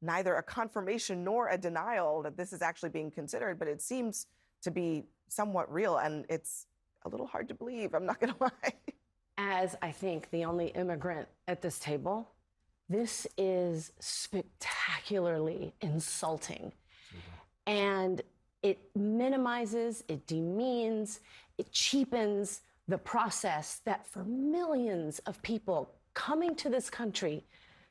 neither a confirmation nor a denial that this is actually being considered, but it seems to be somewhat real, and it's a little hard to believe, I'm not going to lie. As I think the only immigrant at this table, this is spectacularly insulting. And it minimizes, it demeans, it cheapens the process that for millions of people coming to this country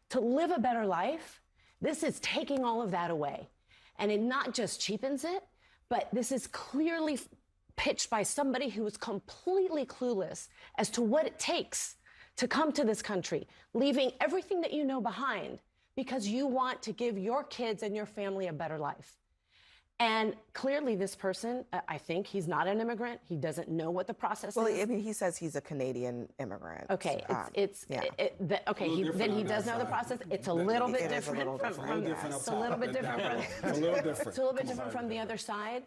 to live a better life, this is taking all of that away. And it not just cheapens it, but this is clearly pitched by somebody who is completely clueless as to what it takes to come to this country, leaving everything that you know behind because you want to give your kids and your family a better life. And clearly this person, I think he's not an immigrant. He doesn't know what the process is. Well, I mean, he says he's a Canadian immigrant. Okay, then he does know the process. It's a little bit different from the other side,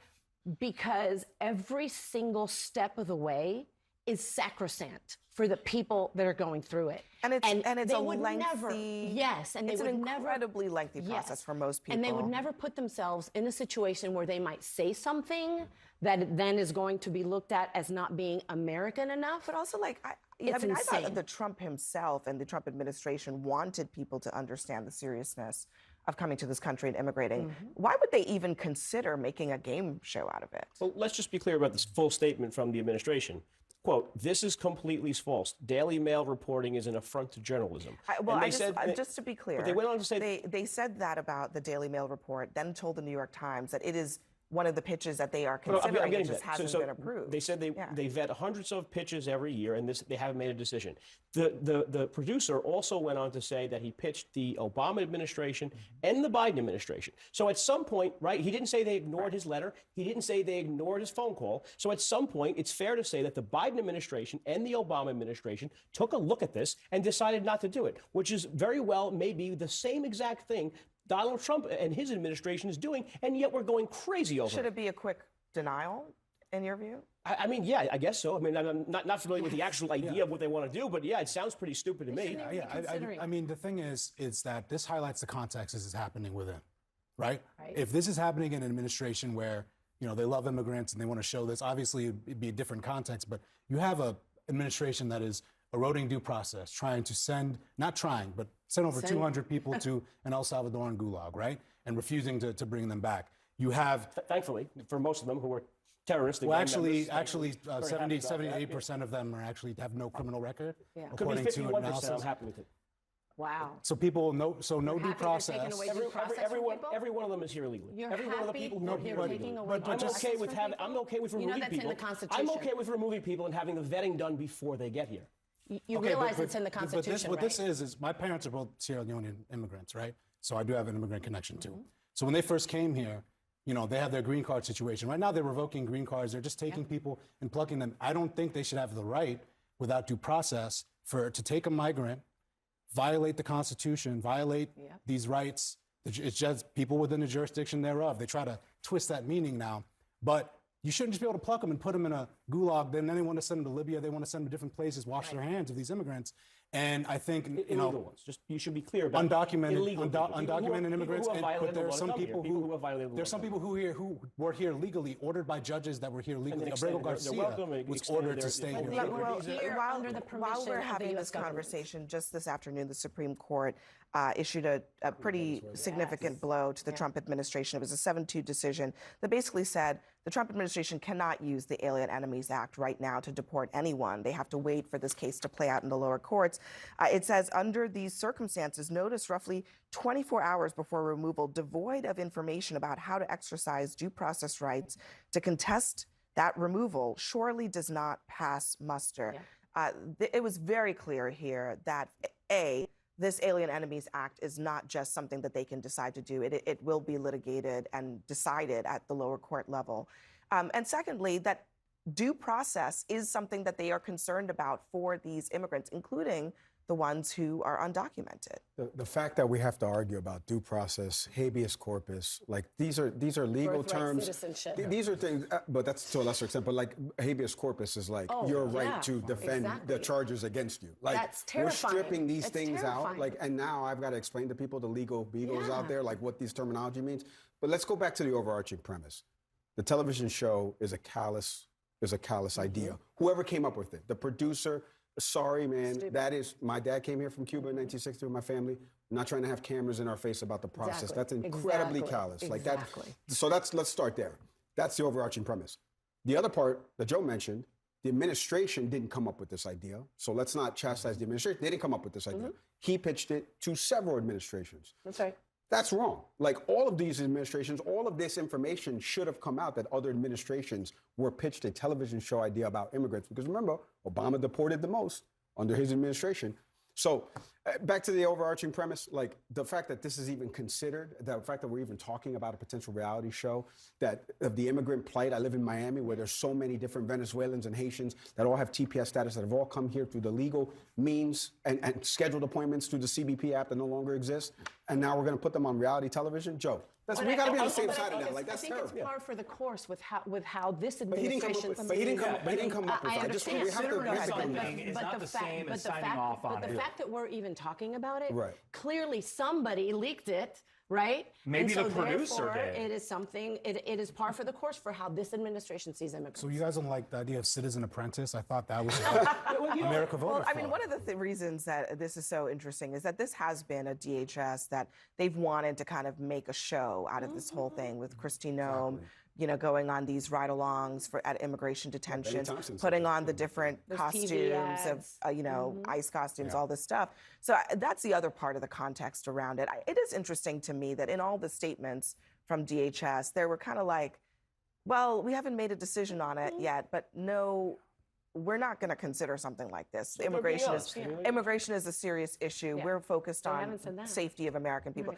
because every single step of the way is sacrosanct for the people that are going through it. And it's a lengthy, it's an incredibly lengthy process for most people. And they would never put themselves in a situation where they might say something that then is going to be looked at as not being American enough. But also, like, I thought that the Trump himself and the Trump administration wanted people to understand the seriousness of coming to this country and immigrating. Mm-hmm. Why would they even consider making a game show out of it? Well, let's just be clear about this full statement from the administration. Quote, "This is completely false. Daily Mail reporting is an affront to journalism." Just to be clear, but they went on to say they said that about the Daily Mail report, then told the New York Times that it is one of the pitches that they are considering. It just hasn't been approved. They said they vet hundreds of pitches every year, and they haven't made a decision. The producer also went on to say that he pitched the Obama administration and the Biden administration. So at some point, right, he didn't say they ignored his letter. He didn't say they ignored his phone call. So at some point, it's fair to say that the Biden administration and the Obama administration took a look at this and decided not to do it, which is very well maybe the same exact thing Donald Trump and his administration is doing, and yet we're going crazy over it. Should it be a quick denial, in your view? I mean, yeah, I guess so. I mean, I'm not familiar with the actual idea of what they want to do, but yeah, it sounds pretty stupid to me. I mean, the thing is that this highlights the context this is happening within, right? If this is happening in an administration where, you know, they love immigrants and they want to show this, obviously it'd be a different context, but you have a administration that is eroding due process, trying to send over 200 people to an El Salvadoran gulag, right? And refusing to bring them back. You have... Thankfully, for most of them who were terrorists. Well, actually, 78% of them have no criminal record. Yeah. Could be 51%, I'm happy with it. Wow. So people no due process. Every one of them is here illegally. You're every happy one of the people that you're taking away due process from people? I'm okay with removing that's people. In the Constitution. I'm okay with removing people and having the vetting done before they get here. You realize it's in the Constitution, what this is my parents are both Sierra Leonean immigrants, right? So I do have an immigrant connection too. So when they first came here, you know, they have their green card situation. Right now they're revoking green cards. They're just taking people and plucking them. I don't think they should have the right, without due process, to take a migrant, violate the Constitution, violate these rights. It's just people within the jurisdiction thereof. They try to twist that meaning now. But you shouldn't just be able to pluck them and put them in a gulag. Then they want to send them to Libya. They want to send them to different places, wash their hands of these immigrants. And I think, illegal ones. Just you should be clear about undocumented immigrants. But there are some people who were here legally, ordered by judges that were here legally. Abrego Garcia was ordered to stay here. While we're having this conversation, just this afternoon, the Supreme Court issued a pretty significant blow to the Trump administration. It was a 7-2 decision that basically said the Trump administration cannot use the Alien Enemies Act right now to deport anyone. They have to wait for this case to play out in the lower courts. It says, under these circumstances, notice roughly 24 hours before removal, devoid of information about how to exercise due process rights to contest that removal, surely does not pass muster. It was very clear here that, this Alien Enemies Act is not just something that they can decide to do. It will be litigated and decided at the lower court level. And secondly, that due process is something that they are concerned about for these immigrants, including the ones who are undocumented. The fact that we have to argue about due process, habeas corpus, like these are legal Birthright terms. citizenship. These are things, but that's to a lesser extent. But like habeas corpus is like your right to defend the charges against you. Like That's terrifying. we're stripping these It's things out. terrifying. Like, and now I've got to explain to people, the legal beagles out there, like what these terminology means. But let's go back to the overarching premise. The television show is a callous idea. Whoever came up with it, the producer. Sorry, man. That is, my dad came here from Cuba in 1960 with my family. I'm not trying to have cameras in our face about the process. Exactly. That's incredibly callous. Like that. Exactly. So let's start there. That's the overarching premise. The other part that Joe mentioned, the administration didn't come up with this idea. So let's not chastise the administration. They didn't come up with this idea. He pitched it to several administrations. That's right. That's wrong. Like all of these administrations, all of this information should have come out that other administrations were pitched a television show idea about immigrants. Because remember, Obama deported the most under his administration. So back to the overarching premise, like the fact that this is even considered, the fact that we're even talking about a potential reality show that of the immigrant plight. I live in Miami where there's so many different Venezuelans and Haitians that all have TPS status that have all come here through the legal means and scheduled appointments through the CBP app that no longer exists. And now we're going to put them on reality television. Joe, we got to be on the same side of that. Like, that's terrible. I think it's par for the course with how this But he didn't come up with it. I understand. It's not the same as signing off on it. But the fact that we're even talking about it, Right. clearly somebody leaked it, right? Maybe And the producer therefore, did. It is something, it is par for the course for how this administration sees immigrants. So you guys don't like the idea of citizen apprentice? I thought that was America voted Well, I mean, for. one of the reasons that this is so interesting is that this has been a DHS that they've wanted to kind of make a show out of this whole thing with Christine Noem, you know, going on these ride-alongs at immigration detentions, putting on the different Those costumes TV of, ads. you know, ICE costumes, all this stuff. So that's the other part of the context around it. It is interesting to me that in all the statements from DHS, they were kind of like, well, we haven't made a decision on it yet, but no, we're not going to consider something like this. Immigration is a serious issue. Yeah. We're focused They on haven't said that. safety of American people.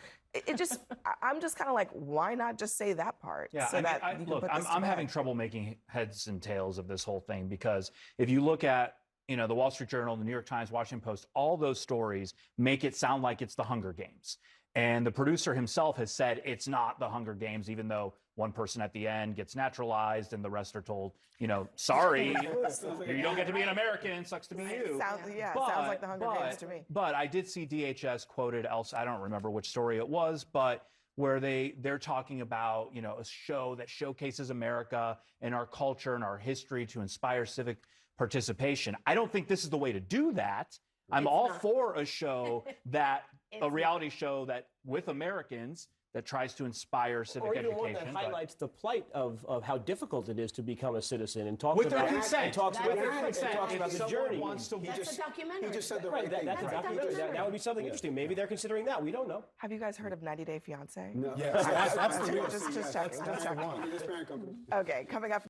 I'm just kind of like, why not just say that part? Yeah, so that you can look, put this to I'm bed? having trouble making heads and tails of this whole thing because if you look at, you know, the Wall Street Journal, the New York Times, Washington Post, all those stories make it sound like it's the Hunger Games. And the producer himself has said it's not the Hunger Games, even though one person at the end gets naturalized and the rest are told, you know, sorry, you don't get to be an American, sucks to be you. Sounds like the Hunger Games to me. But I did see DHS quoted else. I don't remember which story it was, but where they're talking about, you know, a show that showcases America and our culture and our history to inspire civic participation. I don't think this is the way to do that. I'm all for a show a reality show that with Americans that tries to inspire civic Or even education. one that highlights the plight of how difficult it is to become a citizen and talks With about their consent. and talks With about their consent. talks If about the someone journey. wants to- That's a documentary. He just said the Right, right thing. that's a documentary. That would be something interesting. Maybe they're considering that. We don't know. Have you guys heard of 90 Day Fiancé? No. Yes, absolutely. Just checking. This parent company. Okay, coming up.